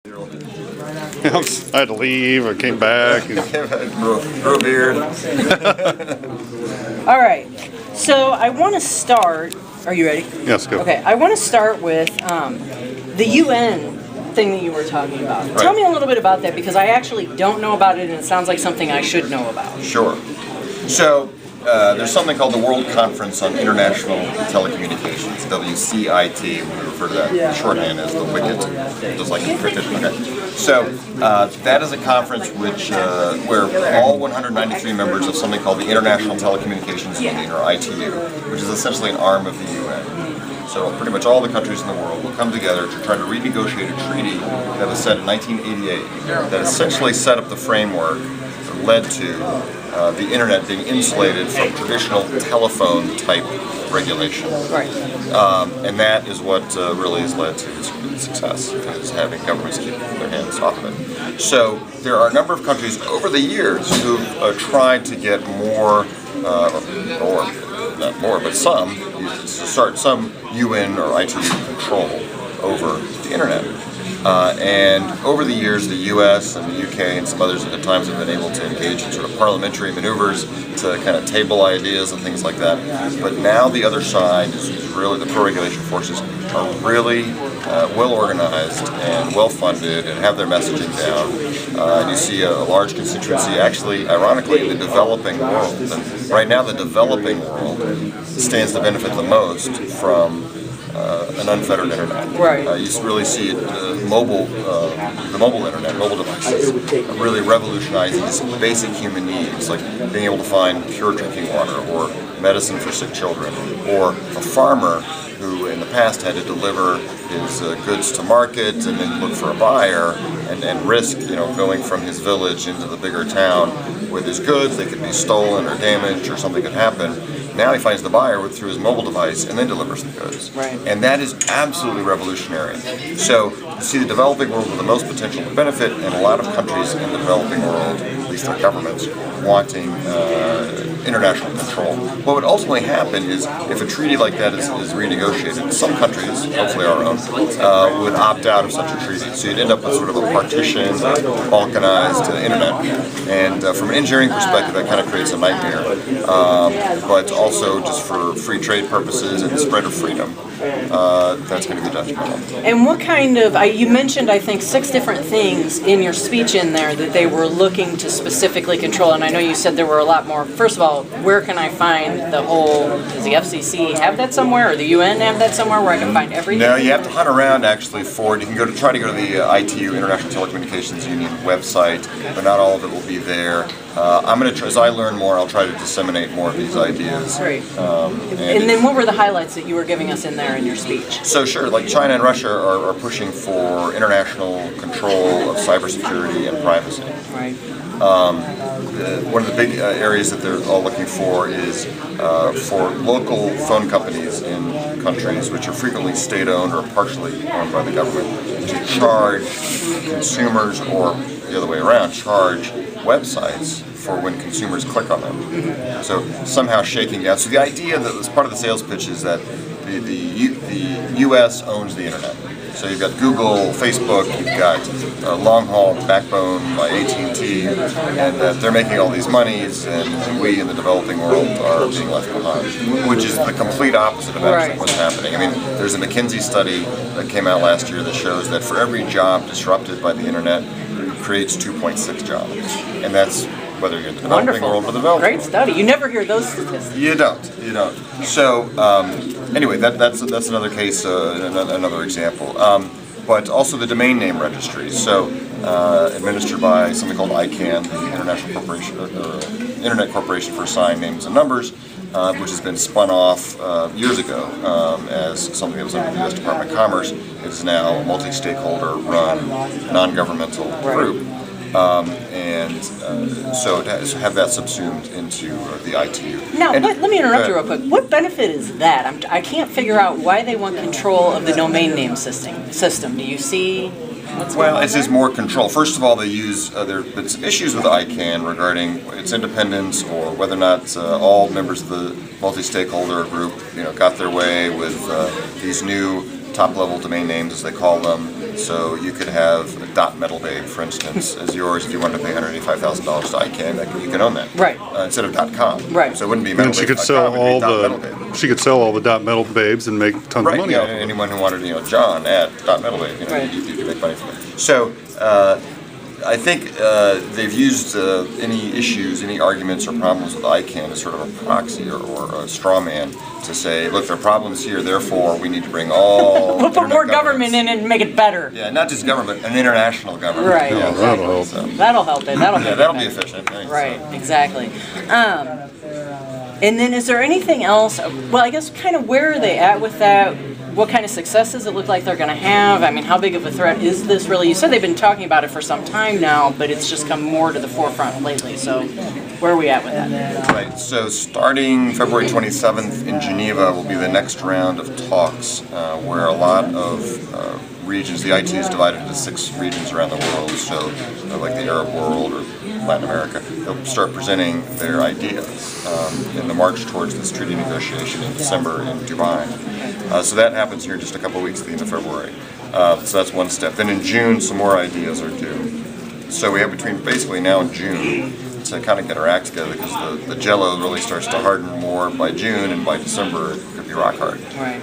I had to leave. I came back. Grew a beard. All right. So I want to start. Are you ready? Yes, go. Okay. I want to start with the UN thing that you were talking about. Right. Tell me a little bit about that because I actually don't know about it, and it sounds like something I should know about. Sure. So there's something called the World Conference on International Telecommunications, WCIT. We refer to that in shorthand as the WICIT, just like encrypted. Okay. So that is a conference where all 193 members of something called the International Telecommunications Union, or ITU, which is essentially an arm of the UN. So pretty much all the countries in the world will come together to try to renegotiate a treaty that was set in 1988 that essentially set up the framework that led to the internet being insulated from traditional telephone type regulation. Right. And that is what really has led to its success, is having governments keep their hands off of it. So there are a number of countries over the years who've tried to get more, or not more, but some UN or ITU control over the internet. And over the years, the U.S. and the UK and some others at times have been able to engage in sort of parliamentary maneuvers to kind of table ideas and things like that. But now the other side is really, the pro-regulation forces are really well organized and well funded and have their messaging down. And you see a large constituency, actually, ironically, in the developing world. And right now, the developing world stands to benefit the most from an unfettered internet. Right. You really see it, the mobile internet, mobile devices, really revolutionizing these basic human needs, like being able to find pure drinking water, or medicine for sick children, or a farmer who in the past had to deliver his goods to market and then look for a buyer and risk, going from his village into the bigger town with his goods. They could be stolen or damaged or something could happen. Now he finds the buyer through his mobile device and then delivers the goods. Right. And that is absolutely revolutionary. So you see the developing world with the most potential to benefit, and a lot of countries in the developing world, at least their governments, wanting international control. What would ultimately happen is if a treaty like that is renegotiated, some countries, hopefully our own, would opt out of such a treaty. So you'd end up with sort of a partitioned, balkanized internet. And from an engineering perspective, that kind of creates a nightmare. But also just for free trade purposes and the spread of freedom, that's going to be detrimental. And what kind of, you mentioned, I think, 6 different things in your speech in there that they were looking to specifically control, and I know you said there were a lot more. First of all, where can I find the whole, does the FCC have that somewhere, or the UN have that somewhere where I can find everything? No, you have to hunt around actually for it. You can try to go to the ITU, International Telecommunications Union website, but not all of it will be there. I'm going to try, as I learn more, I'll try to disseminate more of these ideas. Great. And then what were the highlights that you were giving us in there in your speech? So sure, like China and Russia are pushing for international control of cybersecurity and privacy. Right. One of the big areas that they're all looking for is for local phone companies in countries which are frequently state-owned or partially owned by the government to charge consumers, or the other way around, charge websites for when consumers click on them. So somehow shaking down. So the idea that as part of the sales pitch is that the U.S. owns the internet. So you've got Google, Facebook, you've got long-haul backbone by AT&T, and that they're making all these monies, and we in the developing world are being left behind, which is the complete opposite of actually what's happening. I mean, there's a McKinsey study that came out last year that shows that for every job disrupted by the internet, it creates 2.6 jobs, and that's whether you're in the developing world or the developing Great study. You never hear those statistics. You don't. So anyway, that's another case, another example. But also the domain name registries. So administered by something called ICANN, the International Corporation, Internet Corporation for Assigned Names and Numbers, which has been spun off years ago as something that was under the U.S. Department of Commerce. It is now a multi-stakeholder run, non-governmental group. So to have that subsumed into the ITU. Now, let me interrupt you real quick. What benefit is that? I can't figure out why they want control of the domain name system. Do you see what's going on it's just more control. First of all, they use, there have been some issues with ICANN regarding its independence, or whether or not all members of the multi-stakeholder group got their way with these new top-level domain names, as they call them. So you could have a dot metal babe, for instance, as yours if you wanted to pay $185,000 to ICANN. You can own that, Right. Instead of .com. Right. So it wouldn't be metal And she could babe.com, sell it'd be all dot metal babe. she could sell all the dot metal babes and make tons Right, of money yeah, off of it. anyone who wanted, John at dot metal babe, Right. you could make money from it. So I think they've used any issues, any arguments or problems with ICANN as sort of a proxy or a straw man to say, look, there are problems here, therefore we need to bring all We'll put internet more government governance. in and make it better. Yeah, not just government, an international government. Right. Yeah, that'll help. So, That'll help it. That'll make yeah, it that'll be better. efficient. I think Right, so. exactly. And then is there anything else, well, I guess kind of where are they at with that? What kind of success does it look like they're going to have? I mean, how big of a threat is this really? You said they've been talking about it for some time now, but it's just come more to the forefront lately. So where are we at with that? Right, so starting February 27th in Geneva will be the next round of talks where a lot of regions, the IT is divided into 6 regions around the world, so like the Arab world or Latin America, they'll start presenting their ideas in the march towards this treaty negotiation in December in Dubai. So that happens here in just a couple of weeks at the end of February. So that's one step. Then in June, some more ideas are due. So we have between basically now and June to kind of get our act together because the jello really starts to harden more by June, and by December it could be rock hard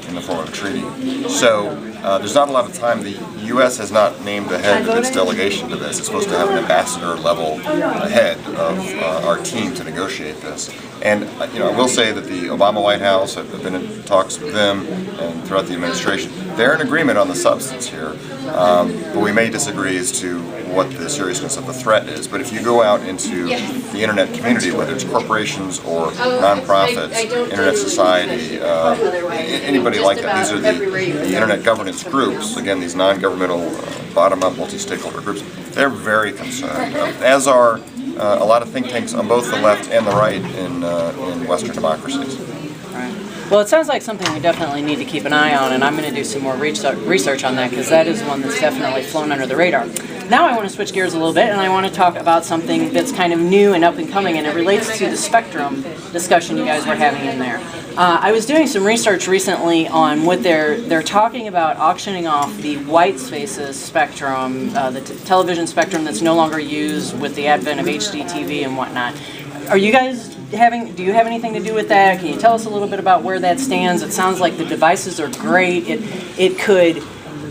in the form of a treaty. So there's not a lot of time. The U.S. has not named the head of its delegation to this. It's supposed to have an ambassador level head of our team to negotiate this. And I will say that the Obama White House, I've been in talks with them and throughout the administration, they're in agreement on the substance here, but we may disagree as to what the seriousness of the threat is. But if you go out into the internet community, whether it's corporations or nonprofits, internet society, anybody like that, these are the internet governance groups, again, these non-governmental, bottom-up, multi-stakeholder groups, they're very concerned, as are a lot of think tanks on both the left and the right in Western democracies. Well, it sounds like something we definitely need to keep an eye on, and I'm going to do some more research on that because that is one that's definitely flown under the radar. Now I want to switch gears a little bit, and I want to talk about something that's kind of new and up and coming, and it relates to the spectrum discussion you guys were having in there. I was doing some research recently on what they're talking about auctioning off the white spaces spectrum, the television spectrum that's no longer used with the advent of HD TV and whatnot. Are you guys do you have anything to do with that? Can you tell us a little bit about where that stands? It sounds like the devices are great. It could,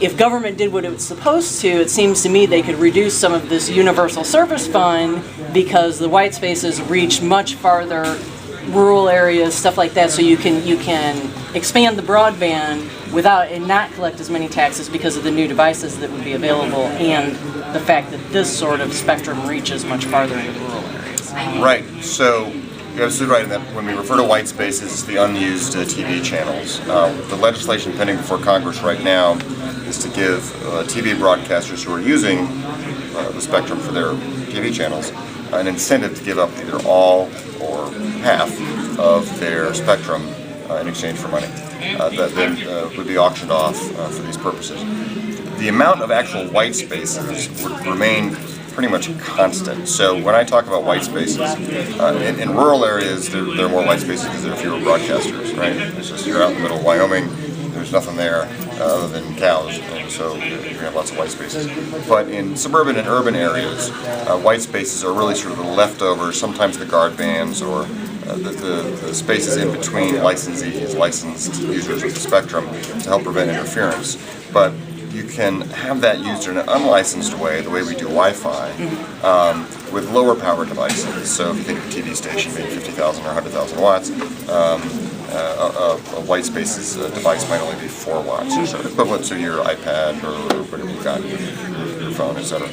if government did what it was supposed to, it seems to me they could reduce some of this universal service fund because the white spaces reach much farther, rural areas, stuff like that, so you can expand the broadband without and not collect as many taxes because of the new devices that would be available and the fact that this sort of spectrum reaches much farther into rural areas. Right. So you're absolutely right in that when we refer to white spaces, it's the unused TV channels. The legislation pending before Congress right now is to give TV broadcasters who are using the spectrum for their TV channels an incentive to give up either all or half of their spectrum in exchange for money that then would be auctioned off for these purposes. The amount of actual white spaces would remain pretty much constant. So when I talk about white spaces, in rural areas there are more white spaces because there are fewer broadcasters, right? It's just you're out in the middle of Wyoming, there's nothing there other than cows, and so you have lots of white spaces. But in suburban and urban areas, white spaces are really sort of the leftovers, sometimes the guard bands or the spaces in between licensees, licensed users of the spectrum to help prevent interference. But you can have that used in an unlicensed way, the way we do Wi-Fi, with lower power devices. So if you think of a TV station, maybe 50,000 or 100,000 watts, a white spaces device might only be 4 watts or so, equivalent to your iPad or whatever you've got, your phone, etc.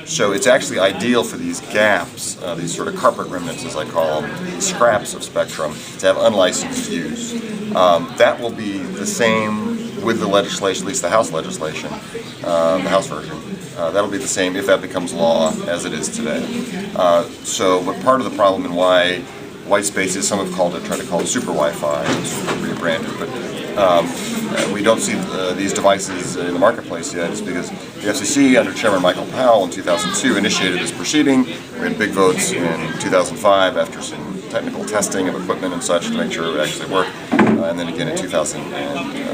So it's actually ideal for these gaps, these sort of carpet remnants, as I call them, these scraps of spectrum, to have unlicensed use. That will be the same with the legislation, at least the House legislation, the House version. That'll be the same if that becomes law as it is today. But part of the problem and why white spaces, some have tried to call it super Wi-Fi, it's rebranded, but we don't see these devices in the marketplace yet is because the FCC, under Chairman Michael Powell in 2002, initiated this proceeding. We had big votes in 2005 after some technical testing of equipment and such to make sure it would actually work, and then again in 2007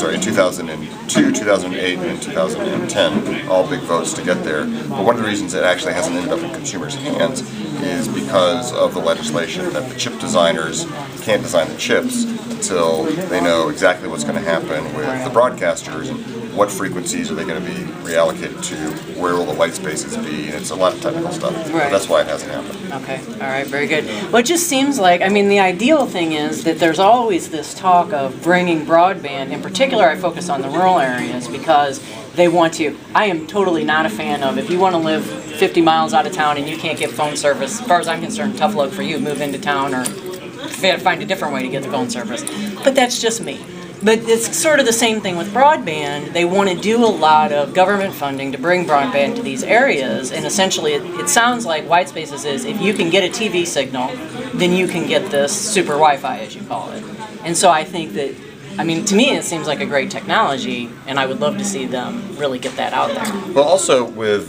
in 2002, 2008, and 2010, all big votes to get there. But one of the reasons it actually hasn't ended up in consumers' hands is because of the legislation that the chip designers can't design the chips until they know exactly what's going to happen with the broadcasters and what frequencies are they going to be reallocated to, where will the white spaces be, and it's a lot of technical stuff. Right. But that's why it hasn't happened. Okay, all right, very good. Well, it just seems like, I mean, the ideal thing is that there's always this talk of bringing broadband. In particular, I focus on the rural areas because they want to. I am totally not a fan of, if you want to live 50 miles out of town and you can't get phone service, as far as I'm concerned, tough luck for you, move into town or find a different way to get the phone service. But that's just me. But it's sort of the same thing with broadband. They want to do a lot of government funding to bring broadband to these areas, and essentially it sounds like white spaces is if you can get a TV signal, then you can get this super Wi-Fi, as you call it. And so I think that, I mean, to me it seems like a great technology, and I would love to see them really get that out there. Well, also with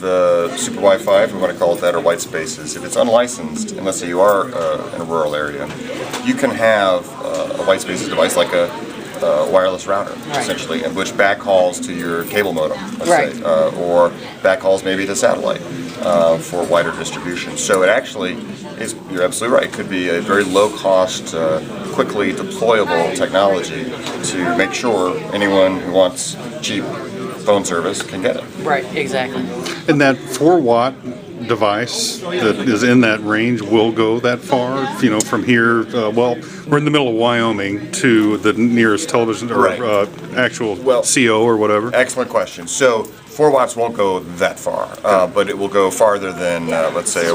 super Wi-Fi, if we want to call it that, or white spaces, if it's unlicensed, and let's say you are in a rural area, you can have a white spaces device like a wireless router, essentially, in which backhauls to your cable modem, let's say, or backhauls maybe to satellite for wider distribution. So it actually is, you're absolutely right, it could be a very low-cost, quickly deployable technology to make sure anyone who wants cheap phone service can get it. Right, exactly. And that 4-watt device that is in that range will go that far, you know, from here, well, we're in the middle of Wyoming to the nearest television or actual CO or whatever. Excellent question. So 4 watts won't go that far, but it will go farther than, let's say,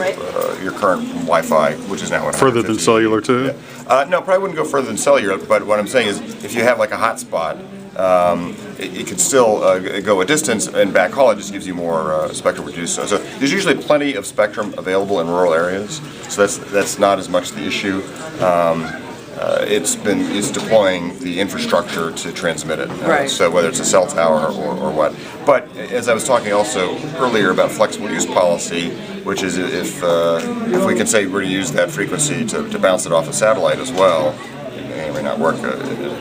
your current Wi-Fi, which is now 150. Further than cellular too? No, probably wouldn't go further than cellular, but what I'm saying is if you have like a hotspot, it can still go a distance, and backhaul it just gives you more spectrum reduced. So there's usually plenty of spectrum available in rural areas, so that's not as much the issue. It's deploying the infrastructure to transmit it. So whether it's a cell tower or what. But as I was talking also earlier about flexible use policy, which is if we can say we're going to use that frequency to bounce it off a satellite as well, it may or may not work,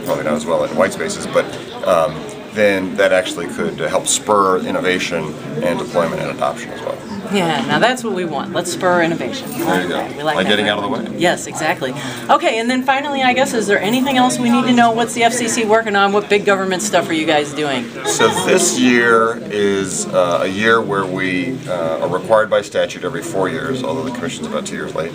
probably not as well in white spaces, but then that actually could help spur innovation and deployment and adoption as well. Yeah, now that's what we want. Let's spur innovation. There you go. We like that, getting out of the way. Yes, exactly. Okay, and then finally, I guess, is there anything else we need to know? What's the FCC working on? What big government stuff are you guys doing? So this year is a year where we are required by statute every 4 years, although the Commission's about 2 years late,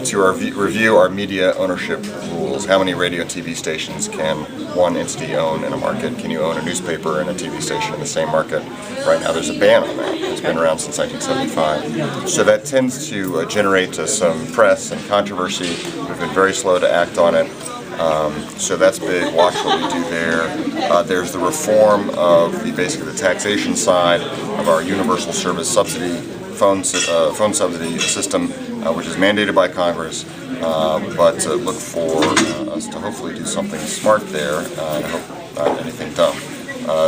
to review our media ownership rules. How many radio and TV stations can one entity own in a market? Can you own a newspaper and a TV station in the same market? Right now there's a ban on that. It's been around since 1975. So that tends to generate some press and controversy. We've been very slow to act on it. So that's big. Watch what we do there. There's the reform of basically the taxation side of our universal service subsidy phone subsidy system, which is mandated by Congress, but look for us to hopefully do something smart there, and I hope not anything dumb.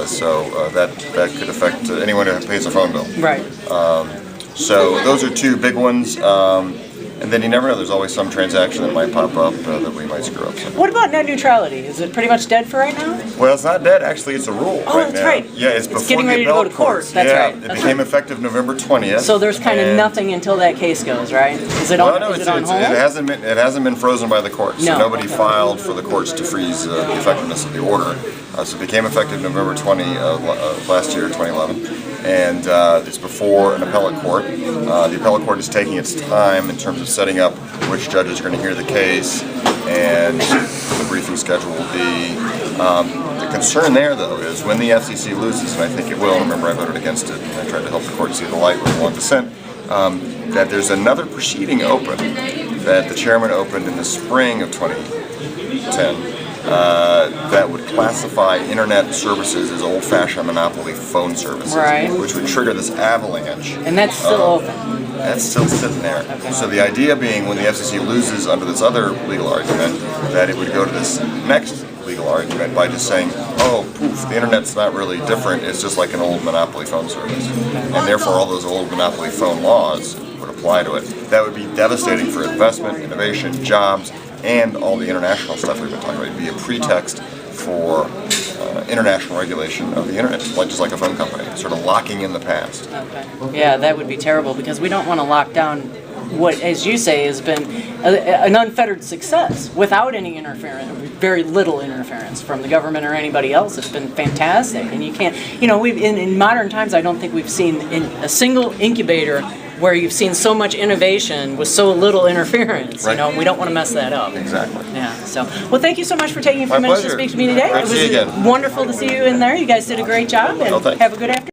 So that could affect anyone who pays a phone bill. Right. So those are two big ones. And then you never know, there's always some transaction that might pop up that we might screw up. So. What about net neutrality? Is it pretty much dead for right now? Well, it's not dead, actually, it's a rule right that's now. right. Yeah, it's before getting ready to go to court. That's right. It became effective November 20th. So there's kind of nothing until that case goes, right? Is it on, is it on hold? It hasn't been frozen by the courts. No. So nobody filed for the courts to freeze the effectiveness of the order. So it became effective November 20 of last year, 2011. And it's before an appellate court. The appellate court is taking its time in terms of setting up which judges are going to hear the case and the briefing schedule will be. The concern there, though, is when the FCC loses, and I think it will, remember I voted against it, and I tried to help the court see the light with one dissent, that there's another proceeding open that the chairman opened in the spring of 2010 that would classify internet services as old-fashioned monopoly phone services, which would trigger this avalanche. And that's still open. That's still sitting there. Okay. So the idea being when the FCC loses under this other legal argument, that it would go to this next legal argument by just saying, oh, poof, the internet's not really different, it's just like an old monopoly phone service. And therefore all those old monopoly phone laws would apply to it. That would be devastating for investment, innovation, jobs, and all the international stuff we've been talking about. It would be a pretext for international regulation of the internet, like just like a phone company, sort of locking in the past. Okay. Yeah, that would be terrible because we don't want to lock down what, as you say, has been an unfettered success without any interference, very little interference from the government or anybody else. It's been fantastic, and you can't, we've in modern times, I don't think we've seen in a single incubator where you've seen so much innovation with so little interference. Right. We don't want to mess that up. Exactly. Yeah. So, well, thank you so much for taking a few My minutes to pleasure. speak to me today. Great to see you It was again. wonderful to see you in there. You guys did a great job, and Well, thanks. have a good afternoon.